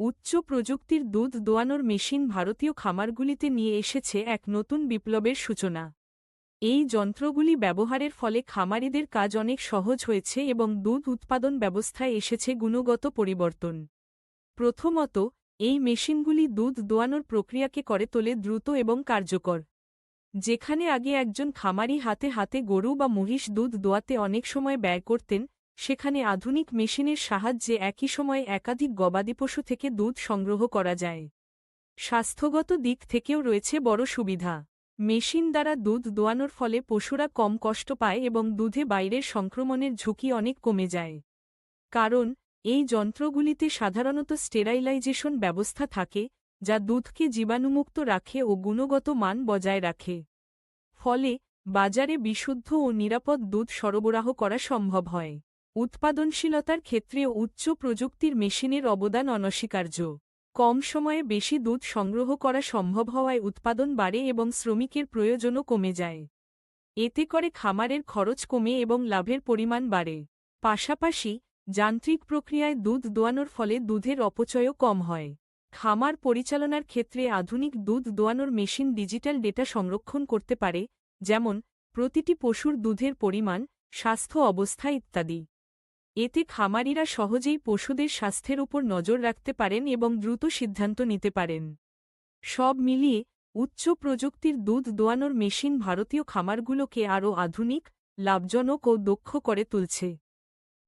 উচ্চ প্রযুক্তির দুধ দোয়ানোর মেশিন ভারতীয় খামারগুলিতে নিয়ে এসেছে এক নতুন বিপ্লবের সূচনা। এই যন্ত্রগুলি ব্যবহারের ফলে খামারিদের কাজ অনেক সহজ হয়েছে এবং দুধ উৎপাদন ব্যবস্থায় এসেছে গুণগত পরিবর্তন। প্রথমত, এই মেশিনগুলি দুধ দোয়ানোর প্রক্রিয়াকে করে তোলে দ্রুত এবং কার্যকর। যেখানে আগে একজন খামারি হাতে হাতে গরু বা মহিষ দুধ দোয়াতে অনেক সময় ব্যয় করতেন, সেখানে আধুনিক মেশিনের সাহায্যে একই সময়ে একাধিক গবাদি পশু থেকে দুধ সংগ্রহ করা যায়। স্বাস্থ্যগত দিক থেকেও রয়েছে বড় সুবিধা। মেশিন দ্বারা দুধ দোয়ানোর ফলে পশুরা কম কষ্ট পায় এবং দুধে বাইরের সংক্রমণের ঝুঁকি অনেক কমে যায়। কারণ এই যন্ত্রগুলিতে সাধারণত স্টেরাইলাইজেশন ব্যবস্থা থাকে, যা দুধকে জীবাণুমুক্ত রাখে ও গুণগত মান বজায় রাখে। ফলে বাজারে বিশুদ্ধ ও নিরাপদ দুধ সরবরাহ করা সম্ভব হয়। উৎপাদনশীলতার ক্ষেত্রেও উচ্চ প্রযুক্তির মেশিনের অবদান অনস্বীকার্য। কম সময়ে বেশি দুধ সংগ্রহ করা সম্ভব হওয়ায় উৎপাদন বাড়ে এবং শ্রমিকের প্রয়োজনও কমে যায়। এতে করে খামারের খরচ কমে এবং লাভের পরিমাণ বাড়ে। পাশাপাশি যান্ত্রিক প্রক্রিয়ায় দুধ দোয়ানোর ফলে দুধের অপচয়ও কম হয়। খামার পরিচালনার ক্ষেত্রে আধুনিক দুধ দোয়ানোর মেশিন ডিজিটাল ডেটা সংরক্ষণ করতে পারে, যেমন প্রতিটি পশুর দুধের পরিমাণ, স্বাস্থ্য অবস্থা ইত্যাদি। এতে খামারিরা সহজেই পশুদের স্বাস্থ্যের উপর নজর রাখতে পারেন এবং দ্রুত সিদ্ধান্ত নিতে পারেন। সব মিলিয়ে উচ্চ প্রযুক্তির দুধ দোয়ানোর মেশিন ভারতীয় খামারগুলোকে আরও আধুনিক, লাভজনক ও দক্ষ করে তুলছে।